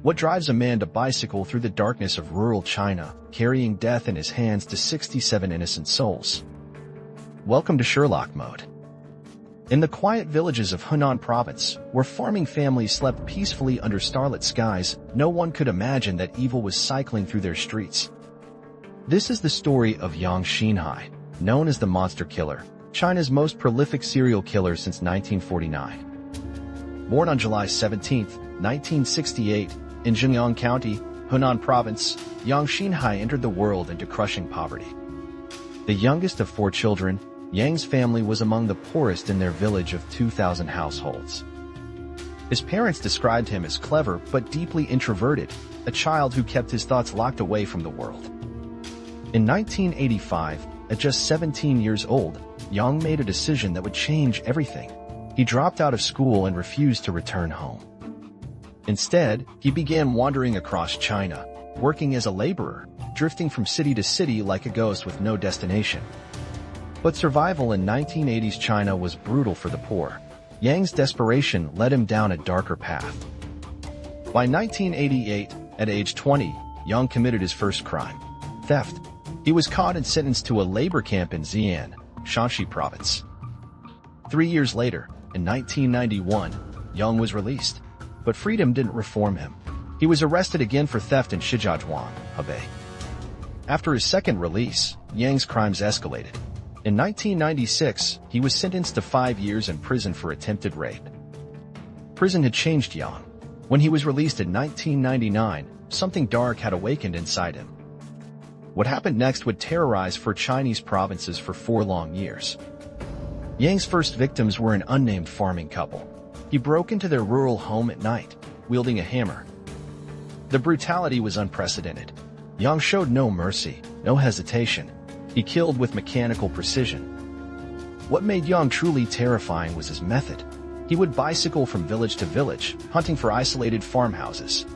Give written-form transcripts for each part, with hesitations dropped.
What drives a man to bicycle through the darkness of rural China, carrying death in his hands to 67 innocent souls? Welcome to SherlockMode. In the quiet villages of Hunan province, where farming families slept peacefully under starlit skies, no one could imagine that evil was cycling through their streets. This is the story of Yang Xinhai, known as the Monster Killer, China's most prolific serial killer since 1949. Born on July 17, 1968, in Jingyang County, Hunan Province, Yang Xinhai entered the world into crushing poverty. The youngest of 4 children, Yang's family was among the poorest in their village of 2,000 households. His parents described him as clever but deeply introverted, a child who kept his thoughts locked away from the world. In 1985, at just 17 years old, Yang made a decision that would change everything. He dropped out of school and refused to return home. Instead, he began wandering across China, working as a laborer, drifting from city to city like a ghost with no destination. But survival in 1980s China was brutal for the poor. Yang's desperation led him down a darker path. By 1988, at age 20, Yang committed his first crime: theft. He was caught and sentenced to a labor camp in Xi'an, Shanxi province. 3 years later, in 1991, Yang was released. But freedom didn't reform him. He was arrested again for theft in Shijiazhuang, Hebei. After his second release, Yang's crimes escalated. In 1996, he was sentenced to 5 years in prison for attempted rape. Prison had changed Yang. When he was released in 1999, something dark had awakened inside him. What happened next would terrorize 4 Chinese provinces for 4 long years. Yang's first victims were an unnamed farming couple. He broke into their rural home at night, wielding a hammer. The brutality was unprecedented. Yang showed no mercy, no hesitation. He killed with mechanical precision. What made Yang truly terrifying was his method. He would bicycle from village to village, hunting for isolated farmhouses.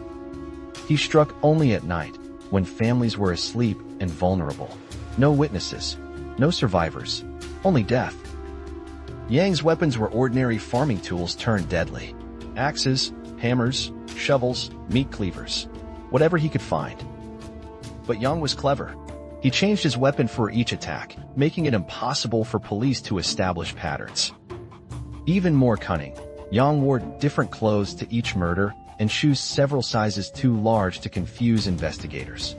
He struck only at night, when families were asleep and vulnerable. No witnesses, no survivors, only death. Yang's weapons were ordinary farming tools turned deadly: axes, hammers, shovels, meat cleavers, whatever he could find. But Yang was clever. He changed his weapon for each attack, making it impossible for police to establish patterns. Even more cunning, Yang wore different clothes to each murder and shoes several sizes too large to confuse investigators.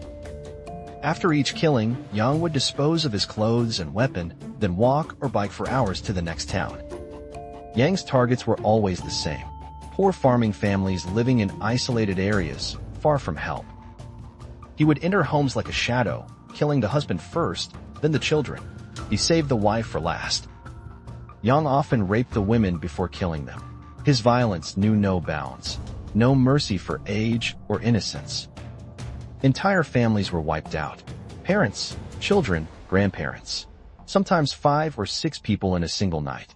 After each killing, Yang would dispose of his clothes and weapon, then walk or bike for hours to the next town. Yang's targets were always the same: poor farming families living in isolated areas, far from help. He would enter homes like a shadow, killing the husband first, then the children. He saved the wife for last. Yang often raped the women before killing them. His violence knew no bounds, no mercy for age or innocence. Entire families were wiped out: parents, children, grandparents. Sometimes 5 or 6 people in a single night.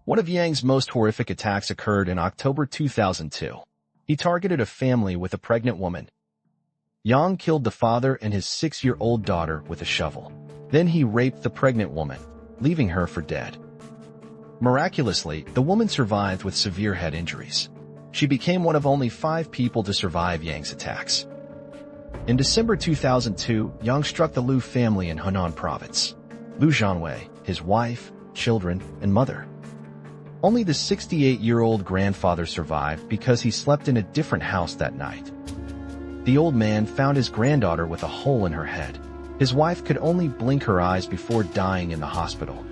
One of Yang's most horrific attacks occurred in October 2002. He targeted a family with a pregnant woman. Yang killed the father and his 6-year-old daughter with a shovel. Then he raped the pregnant woman, leaving her for dead. Miraculously, the woman survived with severe head injuries. She became one of only 5 people to survive Yang's attacks. In December 2002, Yang struck the Liu family in Hunan province. Liu Zhanwei, his wife, children, and mother. Only the 68-year-old grandfather survived because he slept in a different house that night. The old man found his granddaughter with a hole in her head. His wife could only blink her eyes before dying in the hospital.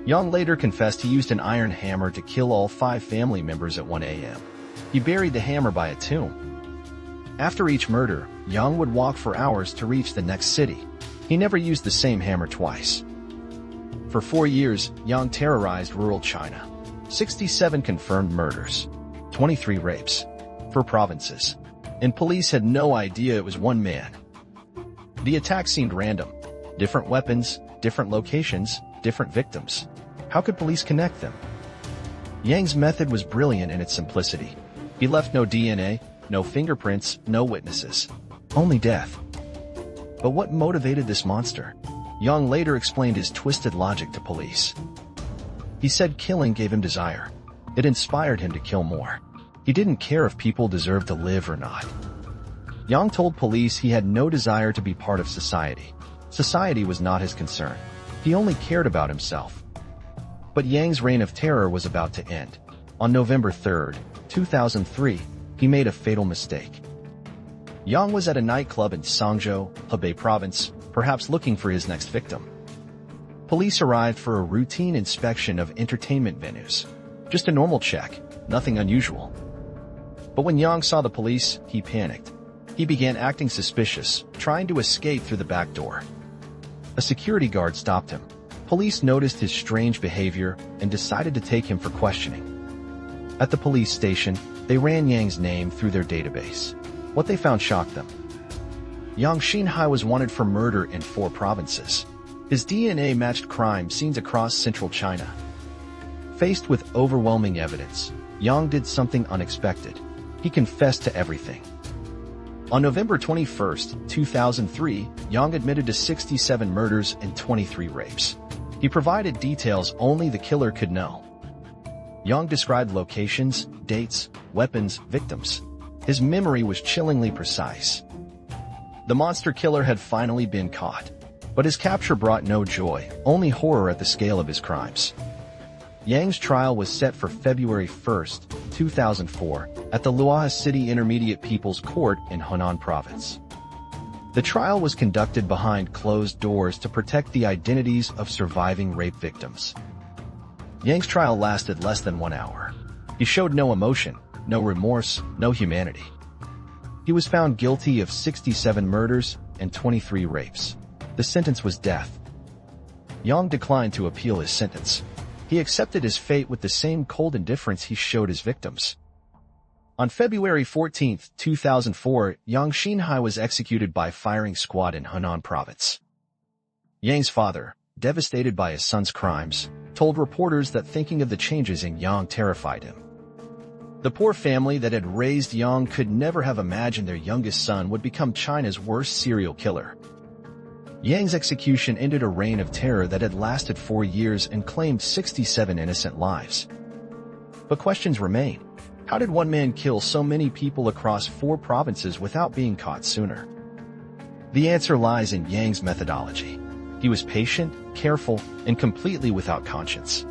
Yang later confessed he used an iron hammer to kill all 5 family members at 1 a.m. He buried the hammer by a tomb. After each murder, Yang would walk for hours to reach the next city. He never used the same hammer twice. For 4 years, Yang terrorized rural China. 67 confirmed murders, 23 rapes, 4 provinces. And police had no idea it was one man. The attack seemed random. Different weapons, different locations, different victims. How could police connect them? Yang's method was brilliant in its simplicity. He left no DNA, no fingerprints, no witnesses. Only death. But what motivated this monster? Yang later explained his twisted logic to police. He said killing gave him desire. It inspired him to kill more. He didn't care if people deserved to live or not. Yang told police he had no desire to be part of society. Society was not his concern. He only cared about himself. But Yang's reign of terror was about to end. On November 3, 2003, he made a fatal mistake. Yang was at a nightclub in Songzhou, Hebei province, perhaps looking for his next victim. Police arrived for a routine inspection of entertainment venues. Just a normal check, nothing unusual. But when Yang saw the police, he panicked. He began acting suspicious, trying to escape through the back door. A security guard stopped him. Police noticed his strange behavior and decided to take him for questioning. At the police station, they ran Yang's name through their database. What they found shocked them. Yang Xinhai was wanted for murder in 4 provinces. His DNA matched crime scenes across central China. Faced with overwhelming evidence, Yang did something unexpected. He confessed to everything. On November 21, 2003, Yang admitted to 67 murders and 23 rapes. He provided details only the killer could know. Yang described locations, dates, weapons, victims. His memory was chillingly precise. The monster killer had finally been caught, but his capture brought no joy, only horror at the scale of his crimes. Yang's trial was set for February 1, 2004, at the Luoha City Intermediate People's Court in Henan Province. The trial was conducted behind closed doors to protect the identities of surviving rape victims. Yang's trial lasted less than 1 hour. He showed no emotion, no remorse, no humanity. He was found guilty of 67 murders and 23 rapes. The sentence was death. Yang declined to appeal his sentence. He accepted his fate with the same cold indifference he showed his victims. On February 14, 2004, Yang Xinhai was executed by firing squad in Henan Province. Yang's father, devastated by his son's crimes, told reporters that thinking of the changes in Yang terrified him. The poor family that had raised Yang could never have imagined their youngest son would become China's worst serial killer. Yang's execution ended a reign of terror that had lasted 4 years and claimed 67 innocent lives. But questions remain. How did one man kill so many people across 4 provinces without being caught sooner? The answer lies in Yang's methodology. He was patient, careful, and completely without conscience.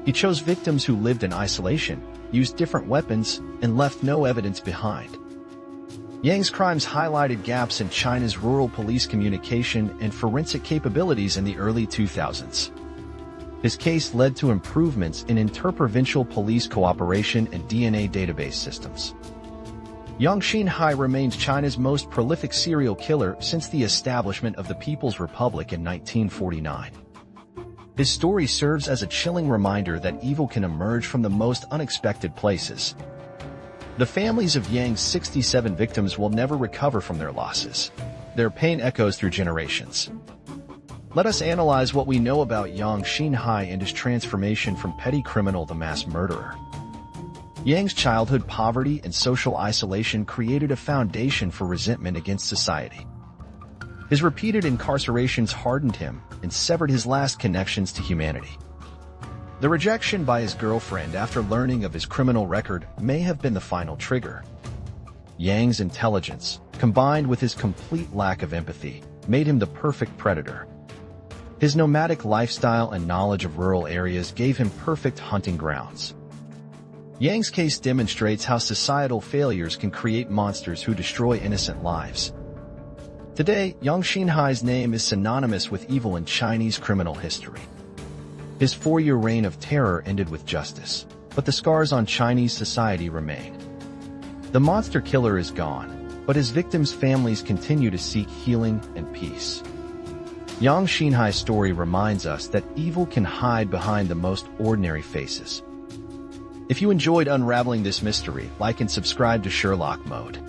He chose victims who lived in isolation, used different weapons, and left no evidence behind. Yang's crimes highlighted gaps in China's rural police communication and forensic capabilities in the early 2000s. His case led to improvements in interprovincial police cooperation and DNA database systems. Yang Xinhai remains China's most prolific serial killer since the establishment of the People's Republic in 1949. His story serves as a chilling reminder that evil can emerge from the most unexpected places. The families of Yang's 67 victims will never recover from their losses. Their pain echoes through generations. Let us analyze what we know about Yang Xinhai and his transformation from petty criminal to mass murderer. Yang's childhood poverty and social isolation created a foundation for resentment against society. His repeated incarcerations hardened him and severed his last connections to humanity. The rejection by his girlfriend after learning of his criminal record may have been the final trigger. Yang's intelligence, combined with his complete lack of empathy, made him the perfect predator. His nomadic lifestyle and knowledge of rural areas gave him perfect hunting grounds. Yang's case demonstrates how societal failures can create monsters who destroy innocent lives. Today, Yang Xinhai's name is synonymous with evil in Chinese criminal history. His 4-year reign of terror ended with justice, but the scars on Chinese society remain. The monster killer is gone, but his victims' families continue to seek healing and peace. Yang Xinhai's story reminds us that evil can hide behind the most ordinary faces. If you enjoyed unraveling this mystery, like and subscribe to Sherlock Mode.